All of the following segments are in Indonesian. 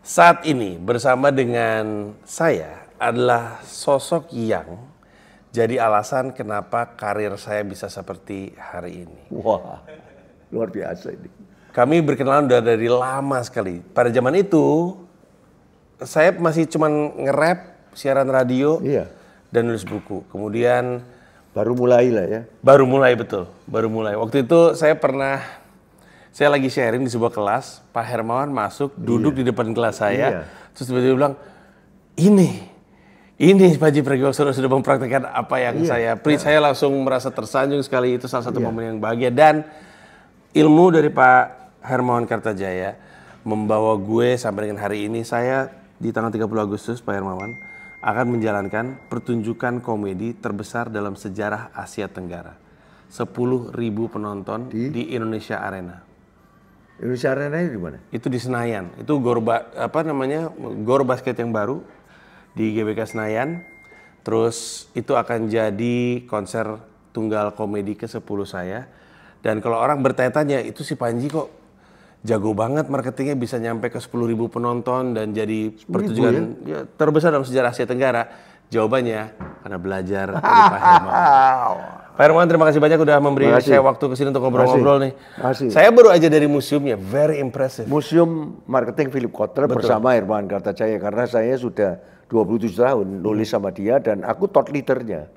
Saat ini bersama dengan saya adalah sosok yang jadi alasan kenapa karir saya bisa seperti hari ini. Wah, luar biasa ini. Kami berkenalan udah dari lama sekali. Pada zaman itu, saya masih cuman nge-rap, siaran radio, Iya. dan nulis buku. Kemudian Baru mulai lah ya. baru mulai betul, baru mulai. Waktu itu saya lagi sharing di sebuah kelas, Pak Hermawan masuk, duduk di depan kelas saya, terus tiba-tiba bilang, ini Pak Haji Pragiwaksono sudah mempraktikkan apa yang saya preach. Saya langsung merasa tersanjung sekali, itu salah satu momen yang bahagia. Dan ilmu dari Pak Hermawan Kartajaya membawa gue sampai dengan hari ini. Saya di tanggal 30 Agustus, Pak Hermawan, akan menjalankan pertunjukan komedi terbesar dalam sejarah Asia Tenggara. 10.000 penonton di Indonesia Arena. Indonesia Arena di mana? Itu di Senayan. Itu gor basket yang baru di GBK Senayan. Terus itu akan jadi konser tunggal komedi ke-10 saya. Dan kalau orang bertanya-tanya, itu si Panji kok jago banget marketingnya, bisa nyampe ke 10.000 penonton dan jadi pertunjukan terbesar dalam sejarah Asia Tenggara. Jawabannya karena belajar dari Pak Hermawan. Pak Hermawan, terima kasih banyak udah memberi saya waktu kesini untuk ngobrol-ngobrol nih. Saya baru aja dari museumnya, very impressive. Museum Marketing Philip Kotler bersama Hermawan Kartajaya, karena saya sudah 27 tahun nulis sama dia dan aku thought leadernya.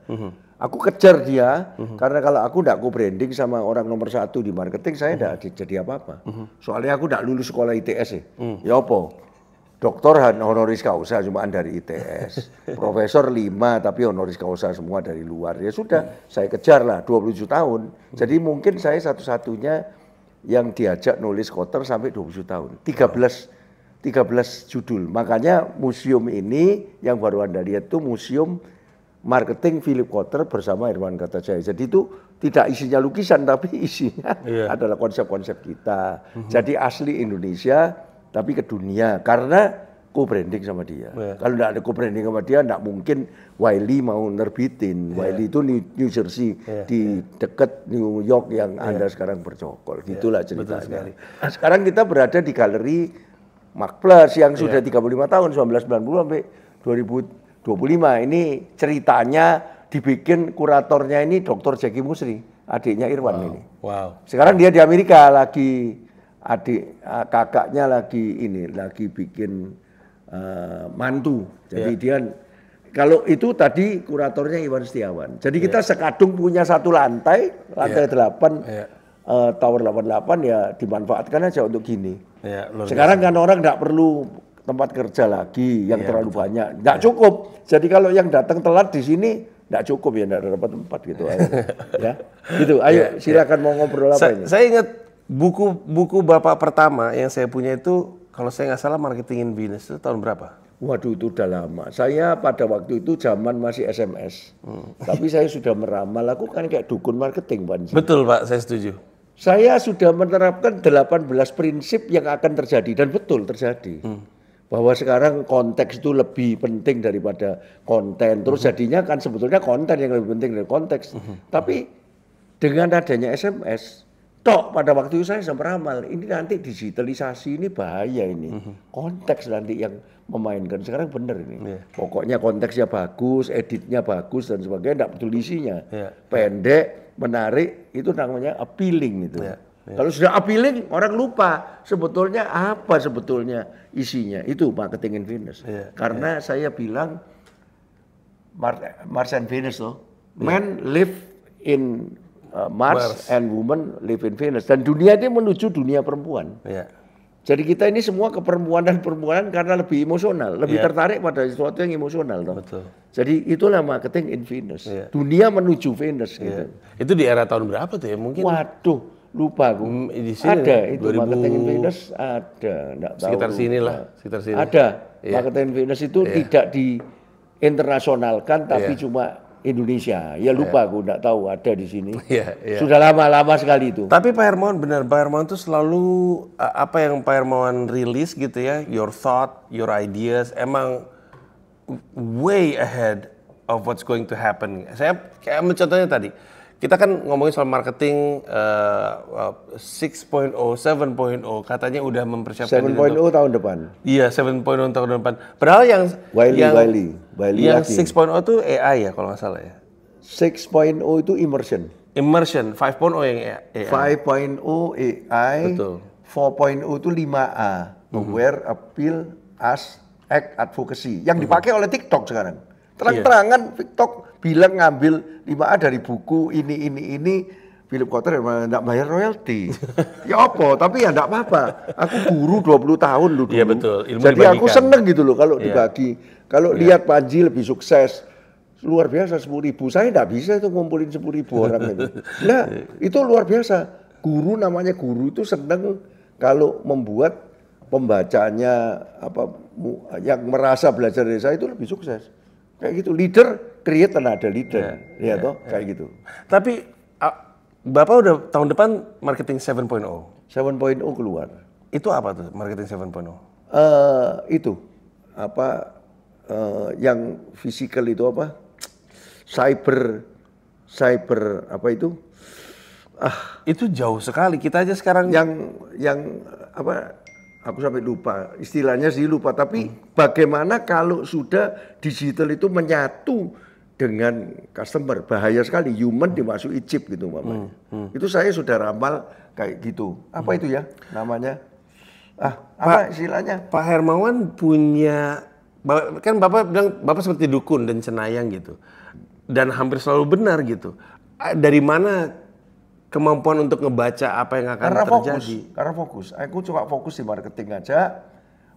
Aku kejar dia karena kalau aku nggak co-branding sama orang nomor 1 di marketing, saya nggak jadi apa-apa. Soalnya aku nggak lulus sekolah ITS ya. Ya apa? Doktor honoris causa cuma dari ITS. Profesor 5 tapi honoris causa semua dari luar. Ya sudah, saya kejar lah 27 tahun. Jadi mungkin saya satu-satunya yang diajak nulis Kotler sampai 27 tahun. 13 judul. Makanya museum ini yang baru Anda lihat itu Museum Marketing Philip Kotler bersama Hermawan Kartajaya. Jadi itu tidak isinya lukisan tapi isinya adalah konsep-konsep kita. Jadi asli Indonesia tapi ke dunia karena co-branding sama dia. Kalau tidak ada co-branding sama dia, tidak mungkin Wiley mau nerbitin. Wiley itu New Jersey di dekat New York yang Anda sekarang bercokol. Gitulah ceritanya. Nah, sekarang kita berada di galeri Mark Plus yang sudah 35 tahun, 1990 sampai 2025. Ini ceritanya dibikin kuratornya ini Dr. Jackie Musri, adiknya Irwan ini. Sekarang dia di Amerika lagi, kakaknya lagi bikin mantu. Jadi dia, kalau itu tadi kuratornya Iwan Setiawan. Jadi kita sekadung punya satu lantai 8, tower 88 ya dimanfaatkan aja untuk gini. Sekarang kan orang nggak perlu tempat kerja lagi yang terlalu banyak, nggak cukup. Jadi kalau yang datang telat di sini nggak cukup ya, nggak dapat tempat gitu. Ya, gitu. Ayo silakan mau ngobrol apa ini? Saya ingat buku Bapak pertama yang saya punya itu, kalau saya nggak salah Marketing in Venus, itu tahun berapa? Waduh, itu udah lama. Saya pada waktu itu zaman masih SMS. Tapi saya sudah meramal, aku kan kayak dukun marketing, Pak. Betul, Pak, saya setuju. Saya sudah menerapkan 18 prinsip yang akan terjadi dan betul terjadi. Bahwa sekarang konteks itu lebih penting daripada konten. Terus jadinya kan sebetulnya konten yang lebih penting dari konteks. Tapi dengan adanya SMS, pada waktu itu saya meramal, ini nanti digitalisasi ini bahaya ini. Konteks nanti yang memainkan. Sekarang benar ini. Pokoknya konteksnya bagus, editnya bagus dan sebagainya, tidak peduli isinya. Pendek, menarik, itu namanya appealing itu. Kalau sudah appealing, orang lupa sebetulnya apa sebetulnya isinya. Itu Marketing in Venus. Karena saya bilang Mars and Venus loh. Men live in Mars and woman live in Venus. Dan dunia ini menuju dunia perempuan. Jadi kita ini semua ke perempuanan karena lebih emosional, lebih tertarik pada sesuatu yang emosional. Betul. Jadi itulah Marketing in Venus. Dunia menuju Venus gitu. Itu di era tahun berapa tuh ya? Mungkin. Waduh, lupa aku. Di sini ada itu 2000... Marketing in Venus ada, enggak tahu. Sekitar sini lah, sekitar sini. Ada. Marketing in Venus itu tidak di internasionalkan tapi cuma Indonesia. Ya lupa aku, enggak tahu ada di sini. Sudah lama sekali itu. Tapi Pak Hermawan benar, Pak Hermawan itu selalu apa yang Pak Hermawan rilis gitu ya, your thought, your ideas, emang way ahead of what's going to happen. Saya kayak contohnya tadi, kita kan ngomongin soal marketing 6.0, 7.0, katanya udah mempersiapkan 7.0 tahun depan. Iya, 7.0 tahun depan. Padahal yang Wiley yang lagi. 6.0 itu AI ya kalau nggak salah ya. 6.0 itu immersion. 5.0 yang AI. 5.0 AI. Betul. 4.0 itu 5A. Aware, appeal, act, advocacy. Yang dipakai oleh TikTok sekarang. Terang-terangan TikTok bilang ngambil 5A dari buku ini. Philip Kotler enggak bayar royalti. Ya apa, tapi ya enggak apa-apa. Aku guru 20 tahun dulu. Iya betul. Ilmu jadi dibagikan. aku seneng gitu loh kalau dibagi. Kalau lihat Panji lebih sukses, luar biasa 10.000. Saya enggak bisa itu ngumpulin 10.000 orang itu. Nah, itu luar biasa. Guru namanya guru itu seneng kalau membuat pembacanya yang merasa belajar dari saya itu lebih sukses. Kayak gitu. Leader create ada leader. Kayak gitu. Tapi Bapak udah tahun depan marketing 7.0. 7.0 keluar. Itu apa tuh marketing 7.0? Itu yang physical itu apa? Cyber apa itu? Itu jauh sekali. Kita aja sekarang yang apa? Aku sampai lupa. Istilahnya sih lupa, tapi bagaimana kalau sudah digital itu menyatu dengan customer, bahaya sekali, human dimasuki chip gitu mamanya. Itu saya sudah ramal kayak gitu. Apa itu ya namanya? Apa istilahnya? Pak Hermawan punya, kan Bapak bilang Bapak seperti dukun dan cenayang gitu. Dan hampir selalu benar gitu. Dari mana kemampuan untuk ngebaca apa yang akan terjadi? Karena fokus. Aku coba fokus di marketing aja.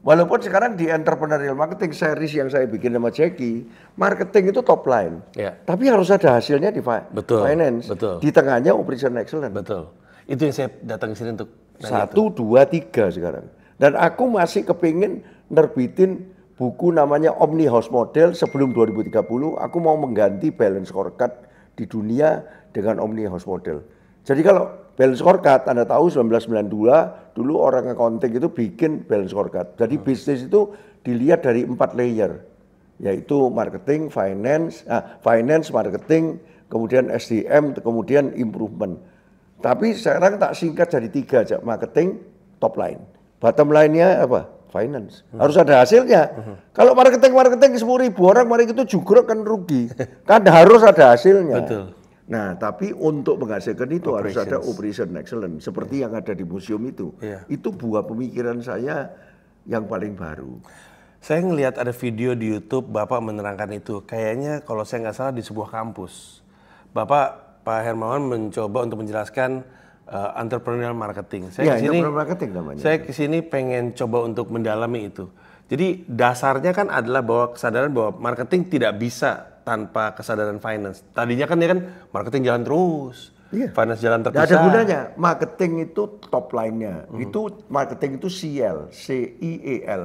Walaupun sekarang di entrepreneurial marketing series yang saya bikin sama Jackie, marketing itu top line. Ya. Tapi harus ada hasilnya di finance. Betul. Di tengahnya operation excellence. Betul. Itu yang saya datang ke sini untuk 1, 2, 3 sekarang. Dan aku masih kepingin nerbitin buku namanya Omni House Model sebelum 2030. Aku mau mengganti balance scorecard di dunia dengan Omni House Model. Jadi kalau balance scorecard, Anda tahu 1992 dulu orang accounting itu bikin balance scorecard. Jadi bisnis itu dilihat dari 4 layer, yaitu marketing, finance, marketing, kemudian SDM, kemudian improvement. Tapi sekarang tak singkat jadi 3 aja, marketing, top line. Bottom line-nya apa? Finance. Harus ada hasilnya. Kalau marketing 10.000 orang, mari itu juga kan rugi. Kan harus ada hasilnya. Betul. Nah, tapi untuk menghasilkan itu harus ada operation excellence seperti yang ada di museum itu. Itu buah pemikiran saya yang paling baru. Saya ngelihat ada video di YouTube Bapak menerangkan itu. Kayaknya kalau saya nggak salah di sebuah kampus. Pak Hermawan mencoba untuk menjelaskan entrepreneurial marketing. Saya entrepreneurial marketing namanya. Saya kesini pengen coba untuk mendalami itu. Jadi dasarnya kan adalah bahwa kesadaran bahwa marketing tidak bisa tanpa kesadaran finance. Tadinya kan marketing jalan terus, finance jalan terpisah. Tidak ada gunanya. Marketing itu top line-nya. Itu marketing itu CL, CIEL.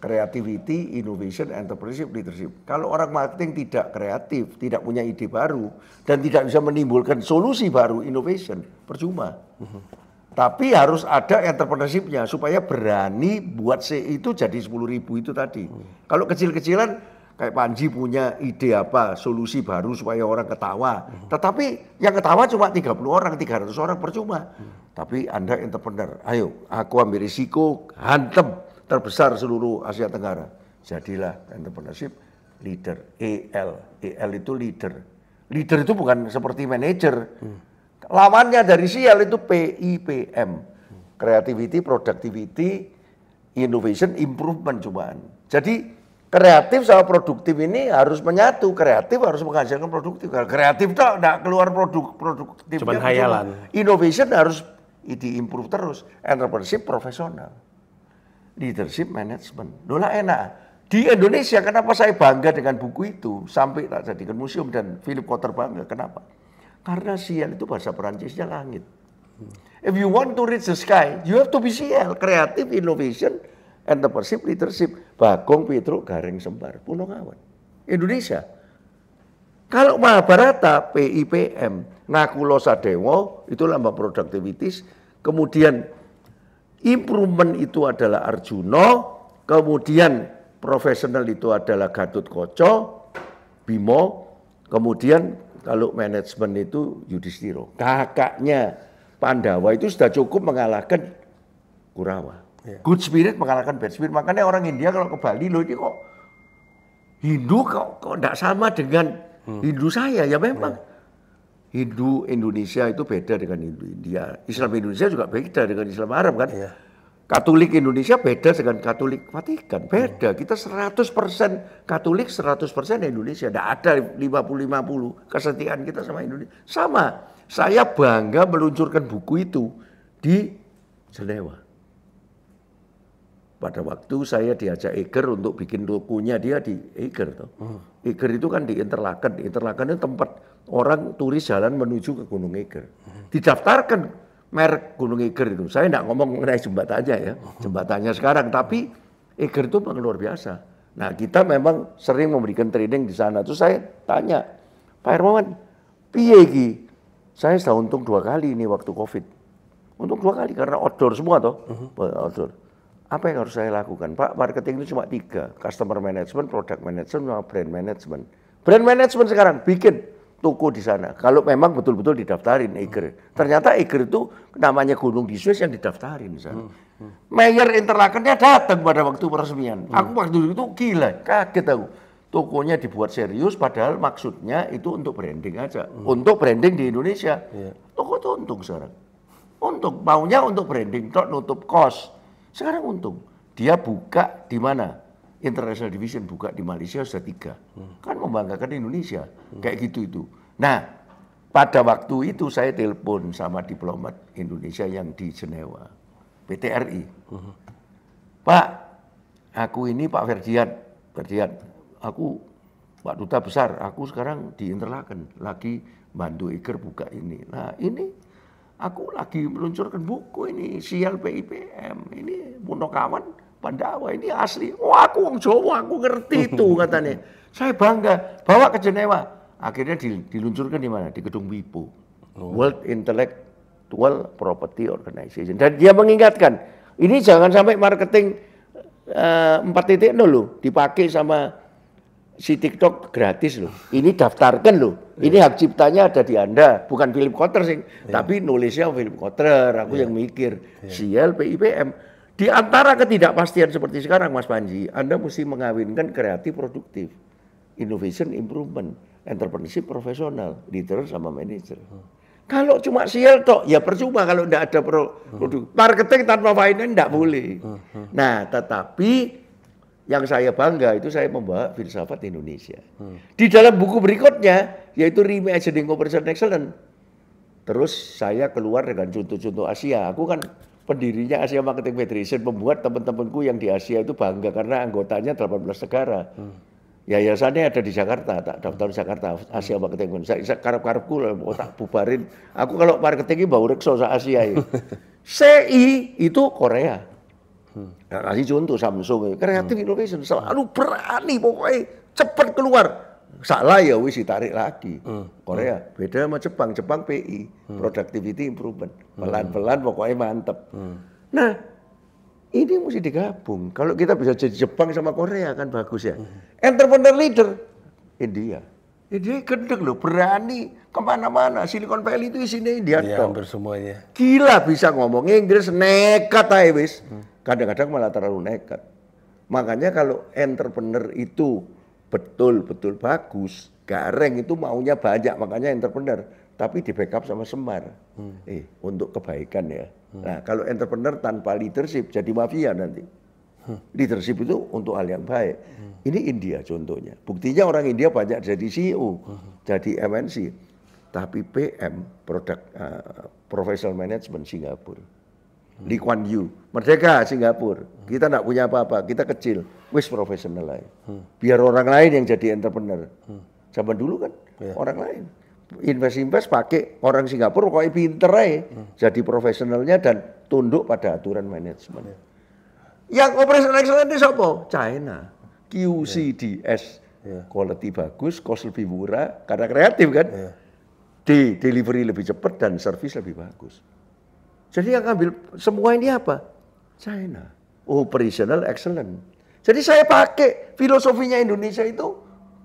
Creativity, Innovation, Entrepreneurship, Leadership. Kalau orang marketing tidak kreatif, tidak punya ide baru, dan tidak bisa menimbulkan solusi baru, innovation, percuma. Tapi harus ada entrepreneurship-nya supaya berani buat CI itu jadi 10.000 itu tadi. Kalau kecil-kecilan kayak Panji punya ide apa, solusi baru supaya orang ketawa. Tetapi yang ketawa cuma 30 orang, 300 orang percuma. Tapi Anda entrepreneur, ayo aku ambil risiko, hantem terbesar seluruh Asia Tenggara. Jadilah entrepreneurship leader, EL itu leader. Leader itu bukan seperti manajer. Lawannya dari CL itu PIPM. Creativity, Productivity, Innovation, Improvement cobaan. Jadi kreatif sama produktif ini harus menyatu. Kreatif harus menghasilkan produktif. Kreatif itu enggak keluar produktif. Cuman khayalan. Innovation harus diimprove terus. Entrepreneurship profesional. Leadership management. Dola enak. Di Indonesia kenapa saya bangga dengan buku itu sampai tak jadikan museum dan Philip Kotler bangga. Kenapa? Karena CL itu bahasa Perancisnya langit. If you want to reach the sky, you have to be CL. Creative, Innovation, Entrepreneurship, Leadership. Bagong, Petruk, Gareng, Sembar, Punongawan. Indonesia. Kalau Mahabharata, PIPM, Nakulo Sadewo, itu lambang productivities. Kemudian improvement itu adalah Arjuno. Kemudian profesional itu adalah Gatot Koco, Bimo. Kemudian kalau manajemen itu Yudhistira. Kakaknya Pandawa itu sudah cukup mengalahkan Kurawa. Good spirit mengalahkan bad spirit. Makanya orang India kalau ke Bali, loh ini kok Hindu kok enggak sama dengan Hindu saya. Ya memang Hindu Indonesia itu beda dengan Hindu India. Islam Indonesia juga beda dengan Islam Arab kan. Katolik Indonesia beda dengan Katolik Vatikan. Beda. Kita 100% Katolik, 100% Indonesia. Tidak ada 50-50 kesetiaan kita sama Indonesia. Sama. Saya bangga meluncurkan buku itu di Jenewa. Pada waktu saya diajak Eiger untuk bikin tokonya dia di Eiger. Eiger itu kan di Interlaken. Interlaken itu tempat orang turis jalan menuju ke Gunung Eiger. Didaftarkan merek Gunung Eiger itu. Saya tidak ngomong mengenai jembatannya ya. Jembatannya sekarang. Tapi Eiger itu memang luar biasa. Nah kita memang sering memberikan training di sana. Terus saya tanya, Pak Hermawan, piye iki? Saya sudah untung 2 kali ini waktu COVID. Untung 2 kali karena outdoor semua toh. Outdoor. Apa yang harus saya lakukan? Pak, marketing itu cuma 3. Customer management, product management, sama brand management. Brand management sekarang bikin toko di sana. Kalau memang betul-betul didaftarin Eiger. Ternyata Eiger itu namanya gunung di Swiss yang didaftarin di sana. Mayor Interlakennya datang pada waktu peresmian. Aku waktu itu gila, kaget aku. Tokonya dibuat serius padahal maksudnya itu untuk branding aja. Untuk branding di Indonesia. Toko itu untung sekarang. Untung, maunya untuk branding, nutup kos. Sekarang untung. Dia buka di mana? International Division buka di Malaysia sudah 3. Kan membanggakan Indonesia. Kayak gitu itu. Nah, pada waktu itu saya telepon sama diplomat Indonesia yang di Jenewa. PTRI. Pak, aku ini Pak Ferdian. Aku Pak Duta Besar. Aku sekarang di Interlaken. Lagi bantu Eiger buka ini. Nah ini aku lagi meluncurkan buku ini. Sial PIPM. Ini Punokawan. Pandawa ini asli. Oh aku orang Jawa, aku ngerti itu katanya. Saya bangga, bawa ke Jenewa. Akhirnya diluncurkan di mana? Di gedung WIPO. World Intellectual Property Organization. Dan dia mengingatkan, ini jangan sampai marketing 4.0 loh, dipakai sama si TikTok gratis loh. Ini daftarkan loh. Ini hak ciptanya ada di Anda, bukan Philip Kotler sih, tapi nulisnya Philip Kotler. Aku yang mikir, Sial PIPM. Di antara ketidakpastian seperti sekarang Mas Panji, Anda mesti mengawinkan kreatif produktif, innovation improvement, entrepreneurship profesional, leader sama manager. Kalau cuma sial toh, ya percuma kalau tidak ada produk. Marketing tanpa finance tidak boleh. Nah, tetapi yang saya bangga itu saya membawa filsafat Indonesia. Di dalam buku berikutnya, yaitu Reimagining Operational Excellence. Terus saya keluar dengan contoh-contoh Asia. Aku kan pendirinya Asia Marketing Federation, membuat teman-temanku yang di Asia itu bangga karena anggotanya 18 negara. Yayasannya ada di Jakarta, tak daftar Jakarta, Asia Marketing Federation. Saya karep-karepku tak bubarin. Aku kalau marketing ini bau rekso sa Asia ini. CI itu Korea. Nah, kasih contoh Samsung, Creative Innovation selalu berani pokoknya cepat keluar. Salah ya wis ditarik lagi. Korea beda sama Jepang. Jepang PI, Productivity Improvement. Pelan-pelan pokoknya mantep. Nah, ini mesti digabung. Kalau kita bisa jadi Jepang sama Korea kan bagus ya. Entrepreneur leader India. India gendeng loh, berani kemana-mana. Silicon Valley itu isinya India. Ya, hampir semuanya. Gila bisa ngomong Inggris, nekat aja wis. Kadang-kadang malah terlalu nekat. Makanya kalau entrepreneur itu betul-betul bagus, gareng itu maunya banyak, makanya entrepreneur. Tapi di backup sama Semar. Untuk kebaikan ya. Nah kalau entrepreneur tanpa leadership jadi mafia nanti. Leadership itu untuk hal yang baik. Ini India contohnya. Buktinya orang India banyak jadi CEO, jadi MNC. Tapi PM, Professional Management Singapura. Lee Kuan Yew, merdeka Singapura. Kita tidak punya apa-apa, kita kecil. Wis profesional aja. Biar orang lain yang jadi entrepreneur. Zaman dulu kan orang lain. Invest pakai orang Singapura pokoknya pinter aja. Jadi profesionalnya dan tunduk pada aturan manajemen. Yang operational excellence ini siapa? China. QCDS. Quality bagus, cost lebih murah, karena kreatif kan. Delivery lebih cepat dan service lebih bagus. Jadi yang ambil semua ini apa? China. Operational excellence. Jadi saya pakai filosofinya Indonesia itu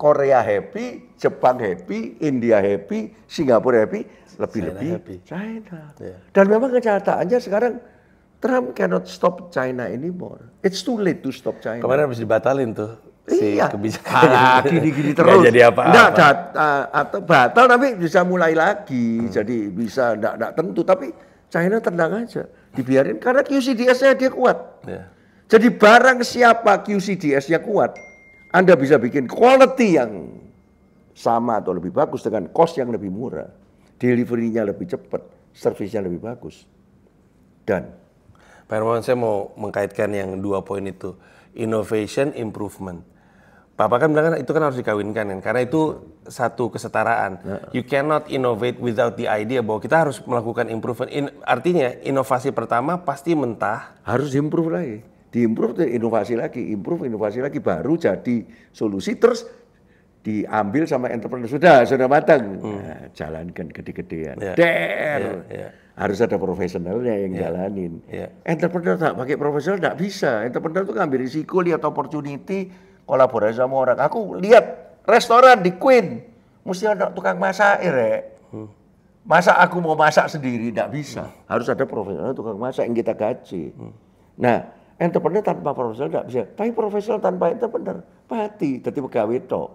Korea happy, Jepang happy, India happy, Singapura happy, lebih-lebih China. Yeah. Dan memang kenyataannya sekarang Trump cannot stop China anymore. It's too late to stop China. Kemarin habis dibatalin tuh si kebijakan. Gini-gini terus. Nggak jadi apa-apa. Atau batal tapi bisa mulai lagi. Jadi bisa enggak tentu. Tapi China tenang aja. Dibiarin karena QCDS-nya dia kuat. Yeah. Jadi barang siapa QCDS-nya kuat, Anda bisa bikin quality yang sama atau lebih bagus dengan cost yang lebih murah. Delivery-nya lebih cepat, service-nya lebih bagus. Dan Pak Hermawan, saya mau mengkaitkan yang 2 poin itu. Innovation, improvement. Bapak kan bilang kan itu kan harus dikawinkan kan, karena itu satu kesetaraan. You cannot innovate without the idea bahwa kita harus melakukan improvement. Artinya inovasi pertama pasti mentah. Harus diimprove lagi. Diimprove, inovasi lagi, improve, inovasi lagi, baru jadi solusi, terus diambil sama entrepreneur. Sudah matang. Nah, jalankan gede-gedean. Harus ada profesionalnya yang jalanin. Entrepreneur tak pakai profesional tak bisa. Entrepreneur itu ngambil risiko, lihat opportunity, kolaborasi sama orang. Aku lihat restoran di Queen, mesti ada tukang masak, Masa aku mau masak sendiri tak bisa. Harus ada profesional tukang masak yang kita gaji. Nah, entrepreneur tanpa profesional tidak bisa. Tapi profesional tanpa entrepreneur mati. Jadi pegawai tok.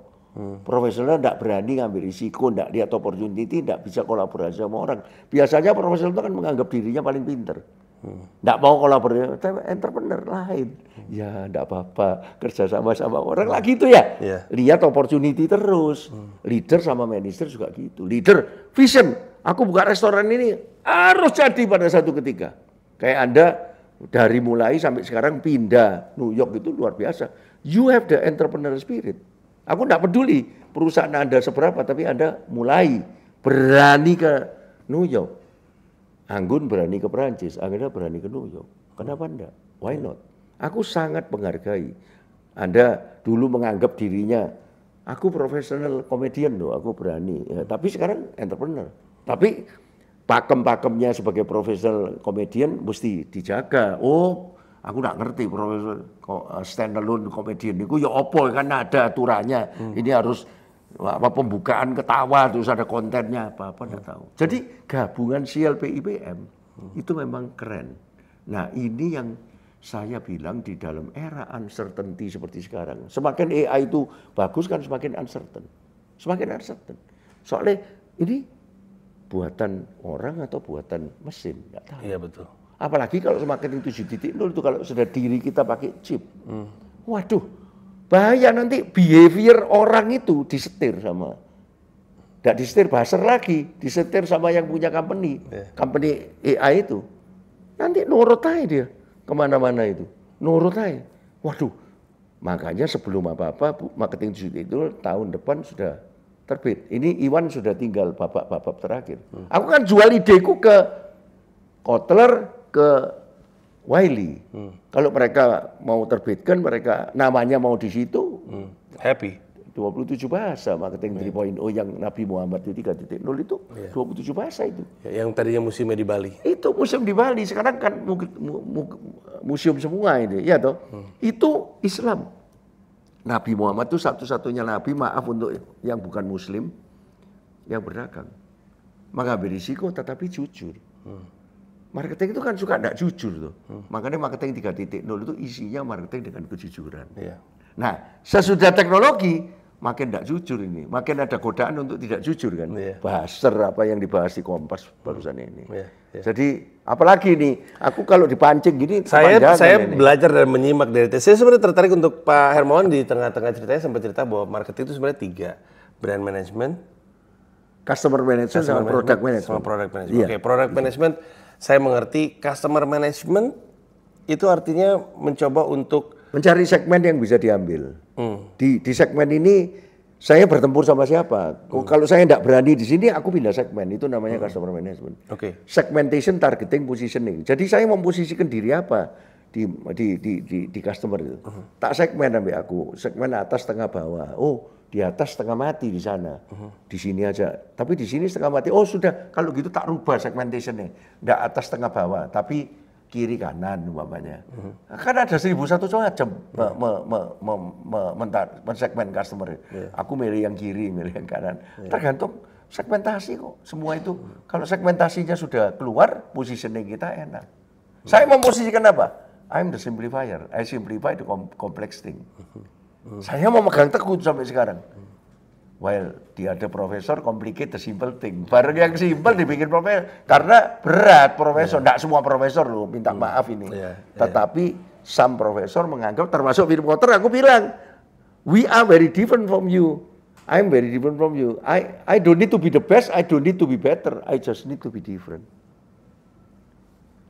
Profesional tidak berani ngambil risiko, tidak lihat opportunity, tidak bisa kolaborasi sama orang. Biasanya profesional itu kan menganggap dirinya paling pinter. Tidak mau kolaborasi, tapi entrepreneur lain. Ya tidak apa-apa, kerja sama orang lagi itu ya. Lihat opportunity terus. Leader sama manager juga gitu. Leader, vision. Aku buka restoran ini harus jadi pada satu ketika. Kayak Anda dari mulai sampai sekarang pindah New York itu luar biasa. You have the entrepreneur spirit. Aku tidak peduli perusahaan Anda seberapa, tapi Anda mulai berani ke New York. Anggun berani ke Perancis, Anda berani ke New York. Kenapa enggak? Why not? Aku sangat menghargai. Anda dulu menganggap dirinya, aku profesional komedian loh, aku berani. Ya, tapi sekarang entrepreneur. Tapi pakem-pakemnya sebagai profesional komedian mesti dijaga. Oh, aku nggak ngerti profesional stand-alone komedian itu ya opo kan ada aturannya. Ini harus pembukaan ketawa terus ada kontennya apa nggak tahu. Jadi gabungan CLP IPM itu memang keren. Nah ini yang saya bilang di dalam era uncertainty seperti sekarang. Semakin AI itu bagus kan semakin uncertain. Semakin uncertain. Soalnya ini buatan orang atau buatan mesin, nggak tahu. Iya betul. Apalagi kalau semakin 7.0 itu kalau sudah diri kita pakai chip. Waduh, bahaya nanti behavior orang itu disetir sama. Nggak disetir buzzer lagi, disetir sama yang punya company. Company AI itu. Nanti nurut aja dia kemana-mana itu. Nurut aja. Waduh, makanya sebelum apa-apa marketing itu tahun depan sudah terbit. Ini Iwan sudah tinggal babak-babak terakhir. Aku kan jual ideku ke Kotler, ke Wiley. Kalau mereka mau terbitkan, mereka namanya mau di situ. Happy. 27 bahasa marketing 3.0 yang Nabi Muhammad itu 3.0 itu 27 bahasa itu. Yang tadinya museumnya di Bali. Itu museum di Bali, sekarang kan museum semua ini, ya toh. Itu Islam. Nabi Muhammad itu satu-satunya nabi, maaf untuk yang bukan muslim, yang berdagang. Mengambil risiko tetapi jujur. Marketing itu kan suka tidak jujur tuh. Makanya marketing 3.0 itu isinya marketing dengan kejujuran. Nah, sesudah teknologi makin tidak jujur ini, makin ada godaan untuk tidak jujur kan. Buzzer apa yang dibahas di Kompas barusan ini. Jadi apalagi nih, aku kalau dipancing gini, saya belajar dan menyimak dari saya sebenarnya tertarik untuk Pak Hermawan di tengah-tengah ceritanya sempat cerita bahwa marketing itu sebenarnya 3, brand management, customer management, sama product management. Oke, product management saya mengerti. Customer management itu artinya mencoba untuk mencari segmen yang bisa diambil. Di segmen ini saya bertempur sama siapa? Kalau saya tidak berani di sini, aku pindah segmen. Itu namanya customer management. Segmentation, targeting, positioning. Jadi saya memposisikan diri apa di customer itu. Tak segmen sampai aku. Segmen atas, tengah, bawah. Oh, di atas setengah mati di sana. Di sini aja. Tapi di sini setengah mati. Oh sudah, kalau gitu tak rubah segmentationnya. Tidak atas, tengah, bawah. Tapi kiri kanan umpamanya. Kan ada 1001 macam mensegmen customer. Aku milih yang kiri, milih yang kanan. Tergantung segmentasi kok. Semua itu kalau segmentasinya sudah keluar, positioning kita enak. Saya memposisikan apa? I'm the simplifier. I simplify the complex thing. Saya mau megang teguh sampai sekarang. Well, dia ada profesor, complicate the simple thing. Barang yang simple dibikin profesor. Karena berat profesor. Nggak semua profesor loh, minta maaf ini. Tetapi some profesor menganggap, termasuk Philip Kotler, aku bilang, we are very different from you. I'm very different from you. I don't need to be the best, I don't need to be better. I just need to be different.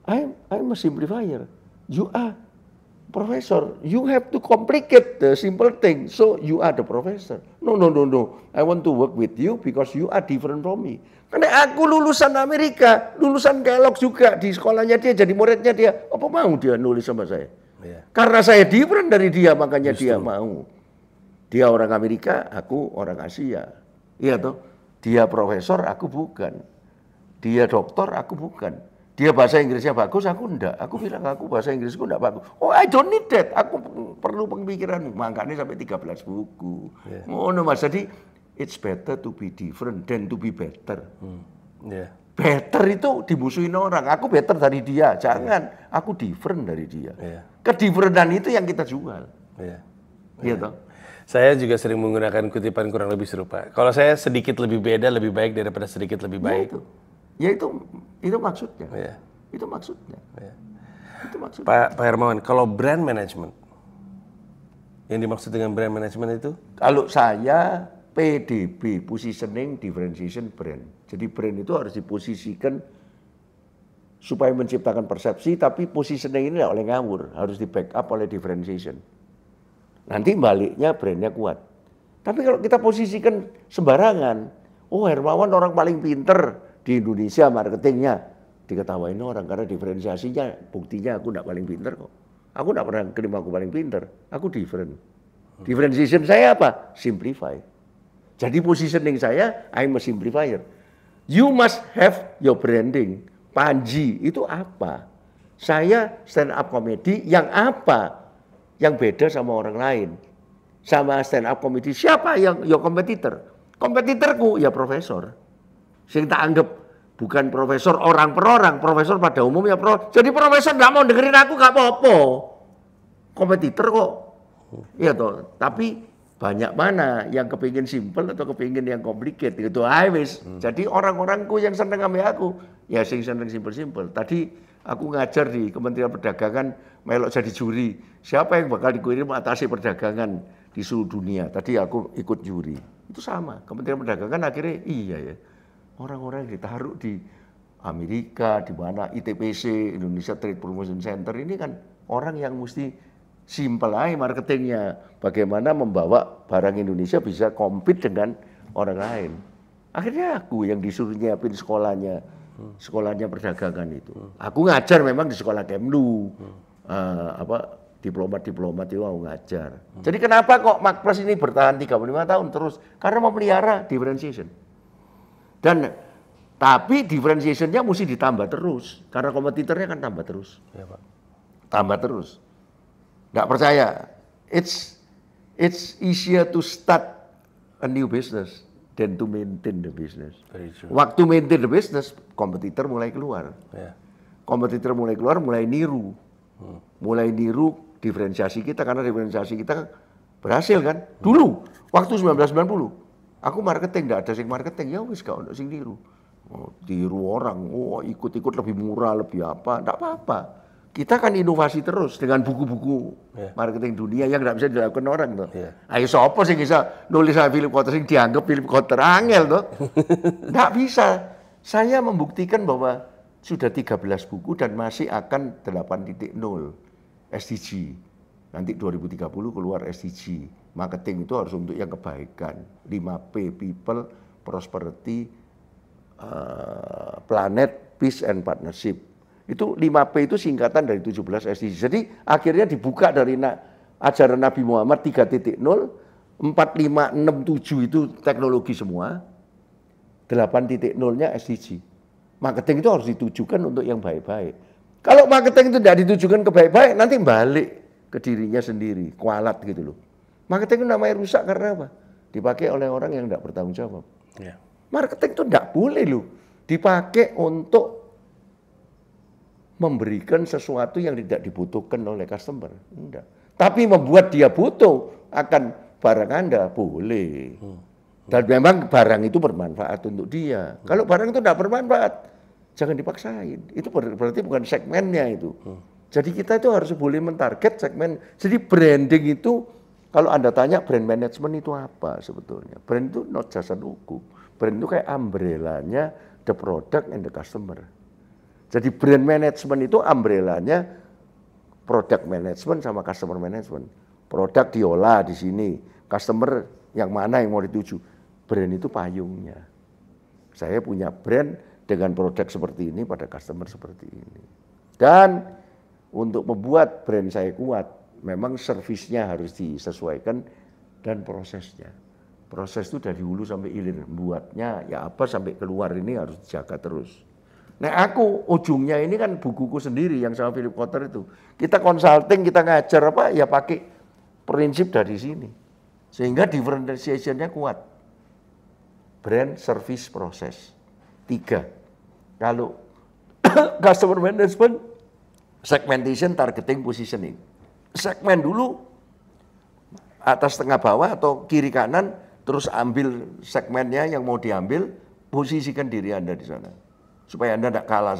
I'm a simplifier. You are professor. You have to complicate the simple thing. So you are the professor. No. I want to work with you because you are different from me. Karena aku lulusan Amerika, lulusan Kellogg juga di sekolahnya dia, jadi muridnya dia. Apa mau dia nulis sama saya? Karena saya different dari dia, makanya dia mau. Dia orang Amerika, aku orang Asia. Iya toh? Dia profesor, aku bukan. Dia doktor, aku bukan. Dia bahasa Inggrisnya bagus, aku enggak. Aku bilang, aku bahasa Inggrisku enggak bagus. Oh, I don't need that. Aku perlu pemikiran. Makanya sampai 13 buku. Ngono Mas. Jadi, it's better to be different than to be better. Better itu dimusuhin orang. Aku better dari dia. Jangan. Aku different dari dia. Kedifferentan itu yang kita jual. Iya toh? Saya juga sering menggunakan kutipan kurang lebih serupa. Kalau saya sedikit lebih beda, lebih baik daripada sedikit lebih baik. Ya itu maksudnya. Itu maksudnya. Itu maksudnya. Pak Hermawan, kalau brand management, yang dimaksud dengan brand management itu? Kalau saya PDB, positioning, differentiation, brand. Jadi brand itu harus diposisikan supaya menciptakan persepsi, tapi positioning ini tidak oleh ngawur, harus di backup oleh differentiation. Nanti baliknya brandnya kuat. Tapi kalau kita posisikan sembarangan, oh Hermawan orang paling pinter di Indonesia marketingnya, diketawain orang karena diferensiasinya, buktinya aku enggak paling pinter kok. Aku enggak pernah klaim aku paling pinter, aku different. Differentiation saya apa? Simplify. Jadi positioning saya, I'm a simplifier. You must have your branding. Panji itu apa? Saya stand up comedy yang apa? Yang beda sama orang lain. Sama stand up comedy, siapa yang your competitor? Kompetitorku ya profesor. Sing tak anggap bukan profesor orang per orang, profesor pada umumnya jadi profesor nggak mau dengerin aku nggak apa-apa. Kompetitor kok. Iya toh, tapi banyak mana yang kepingin simple atau kepingin yang complicated gitu. Jadi orang-orangku yang seneng sama aku, ya sing seneng simple-simple. Tadi aku ngajar di Kementerian Perdagangan, melok jadi juri. Siapa yang bakal dikirim atasi perdagangan di seluruh dunia? Tadi aku ikut juri. Itu sama, Kementerian Perdagangan akhirnya iya ya. Orang-orang yang ditaruh di Amerika, di mana ITPC, Indonesia Trade Promotion Center, ini kan orang yang mesti simple aja marketingnya. Bagaimana membawa barang Indonesia bisa compete dengan orang lain. Akhirnya aku yang disuruh nyiapin sekolahnya perdagangan itu. Aku ngajar memang di sekolah Kemlu, diplomat itu aku ngajar. Jadi kenapa kok Makpres ini bertahan 35 tahun terus? Karena memelihara differentiation. Tapi differentiation-nya mesti ditambah terus. Karena kompetitornya kan tambah terus. Ya, Pak. Tambah terus. Nggak percaya. It's easier to start a new business than to maintain the business. Waktu maintain the business, kompetitor mulai keluar. Kompetitor mulai keluar, mulai niru. Mulai niru diferensiasi kita, karena diferensiasi kita berhasil kan. Dulu, waktu 1990. Aku marketing, enggak ada sing marketing, ya wis gak ono sing niru. Tiru orang, ikut-ikut lebih murah, lebih apa, enggak apa-apa. Kita kan inovasi terus dengan buku-buku marketing dunia yang enggak bisa dilakukan orang tuh. Ayo sapa sing bisa nulis sama Philip Kotler sing dianggap Philip Kotler angel tuh. Enggak bisa. Saya membuktikan bahwa sudah 13 buku dan masih akan 8.0 SDG. Nanti 2030 keluar SDG. Marketing itu harus untuk yang kebaikan. 5P, people, prosperity, planet, peace and partnership. Itu 5P itu singkatan dari 17 SDG. Jadi akhirnya dibuka dari ajaran Nabi Muhammad 3.0, 4, 5, 6, 7 itu teknologi semua. 8.0-nya SDG. Marketing itu harus ditujukan untuk yang baik-baik. Kalau marketing itu tidak ditujukan ke baik-baik, nanti balik ke dirinya sendiri, kualat gitu loh. Marketing itu namanya rusak karena apa? Dipakai oleh orang yang tidak bertanggung jawab. Ya. Marketing itu tidak boleh loh dipakai untuk memberikan sesuatu yang tidak dibutuhkan oleh customer. Enggak. Tapi membuat dia butuh akan barang Anda, boleh. Dan memang barang itu bermanfaat untuk dia. Kalau barang itu tidak bermanfaat, jangan dipaksain. Itu berarti bukan segmennya itu. Jadi kita itu harus boleh mentarget segmen. Jadi branding itu, kalau Anda tanya brand management itu apa sebetulnya? Brand itu not just an uku. Brand itu kayak umbrella-nya the product and the customer. Jadi brand management itu umbrella-nya product management sama customer management. Produk diolah di sini, customer yang mana yang mau dituju. Brand itu payungnya. Saya punya brand dengan produk seperti ini pada customer seperti ini. Dan untuk membuat brand saya kuat, memang servisnya harus disesuaikan dan prosesnya. Proses itu dari hulu sampai hilir, buatnya ya apa sampai keluar ini harus dijaga terus. Nah aku ujungnya ini kan bukuku sendiri yang sama Philip Kotler itu. Kita consulting, kita ngajar apa ya pakai prinsip dari sini. Sehingga differentiation-nya kuat. Brand, service, proses. 3. Kalau customer management, segmentation, targeting, positioning. Segmen dulu atas tengah bawah atau kiri kanan, terus ambil segmennya yang mau diambil, posisikan diri Anda di sana. Supaya Anda tidak kalah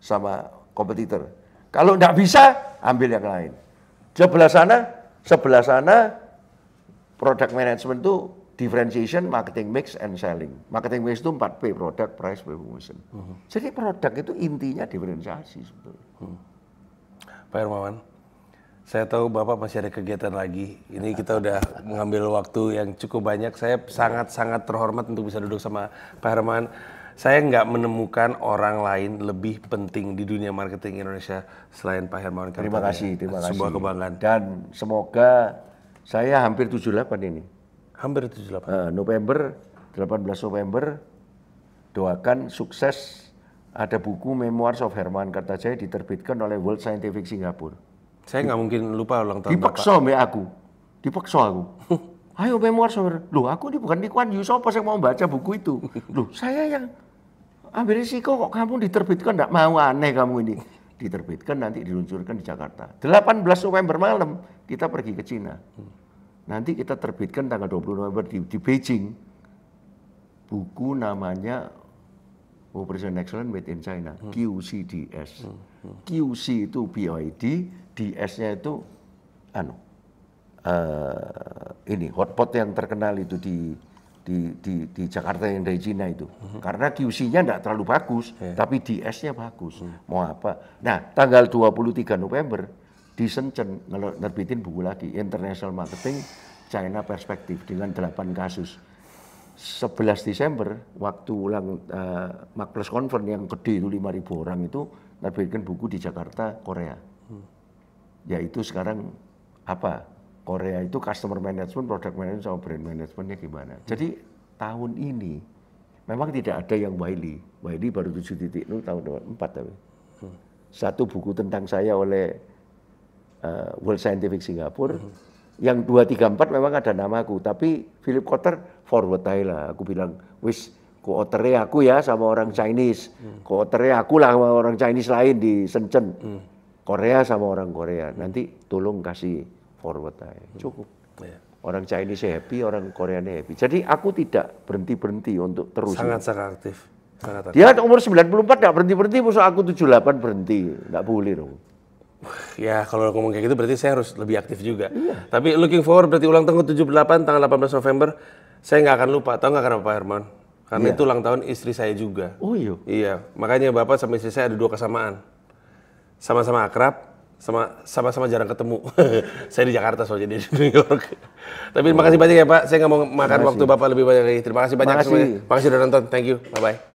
sama kompetitor. Kalau tidak bisa, ambil yang lain. Sebelah sana product management itu differentiation, marketing mix, and selling. Marketing mix itu 4P, product, price, promotion. Jadi produk itu intinya diferensiasi sebetulnya. Pak Hermawan, saya tahu Bapak masih ada kegiatan lagi. Ini kita udah mengambil waktu yang cukup banyak. Saya sangat-sangat terhormat untuk bisa duduk sama Pak Hermawan. Saya nggak menemukan orang lain lebih penting di dunia marketing Indonesia selain Pak Hermawan. Terima kasih. Sebuah kebanggaan. Dan semoga saya hampir 78 ini. Hampir 78. 18 November, doakan sukses. Ada buku Memoirs of Hermawan Kartajaya diterbitkan oleh World Scientific Singapore. Saya nggak mungkin lupa ulang tahun Dipaksa Bapak. Dipaksa aku. Ayo Memoirs of Hermawan. Loh aku ini bukan Lee Kuan Yew, siapa yang mau baca buku itu? Loh saya yang ambil risiko kok kamu diterbitkan, nggak mau, aneh kamu ini. Diterbitkan nanti diluncurkan di Jakarta. 18 November malam kita pergi ke Cina. Nanti kita terbitkan tanggal 20 November di Beijing. Buku namanya Operation Excellence Made in China, QCDS. QC itu BYD, DS-nya itu ini hotpot yang terkenal itu di Jakarta yang dari Cina itu. Karena QC-nya enggak terlalu bagus, tapi DS-nya bagus. Mau apa? Nah, tanggal 23 November di Shenzhen nerbitin buku lagi, International Marketing China Perspective dengan 8 kasus. 11 Desember waktu ulang Marketplace Conference yang gede itu 5.000 orang itu nerbitkan buku di Jakarta, Korea. Yaitu sekarang apa? Korea itu customer management, product management sama brand managementnya gimana. Jadi tahun ini memang tidak ada yang Wiley. Wiley baru 7.0 tahun 4 tapi. Satu buku tentang saya oleh World Scientific Singapore. Yang 2, 3, 4 memang ada namaku, tapi Philip Kotler forward aja lah. Aku bilang, wis co-author-nya aku ya sama orang Chinese, co-author-nya aku lah sama orang Chinese lain di Shenzhen, Korea sama orang Korea. Nanti tolong kasih forward aja, cukup. Orang Chinese happy, orang Koreanya happy. Jadi aku tidak berhenti-berhenti untuk terus. Sangat-sangat aktif. Dia umur 94 nggak berhenti-berhenti, musuh aku 78 berhenti, nggak boleh dong. Ya kalau ngomong kayak gitu berarti saya harus lebih aktif juga. Iya. Tapi looking forward berarti ulang tahun 78 tanggal 18 November. Saya nggak akan lupa. Tahu nggak kenapa Pak Hermawan? Karena itu ulang tahun istri saya juga. Oh iya? Iya. Makanya Bapak sama istri saya ada 2 kesamaan. Sama-sama akrab, sama-sama jarang ketemu. Saya di Jakarta soalnya di New York. Tapi terima kasih banyak ya Pak. Saya nggak mau makan waktu Bapak lebih banyak lagi. Terima kasih banyak semuanya. Terima kasih sudah nonton. Thank you. Bye-bye.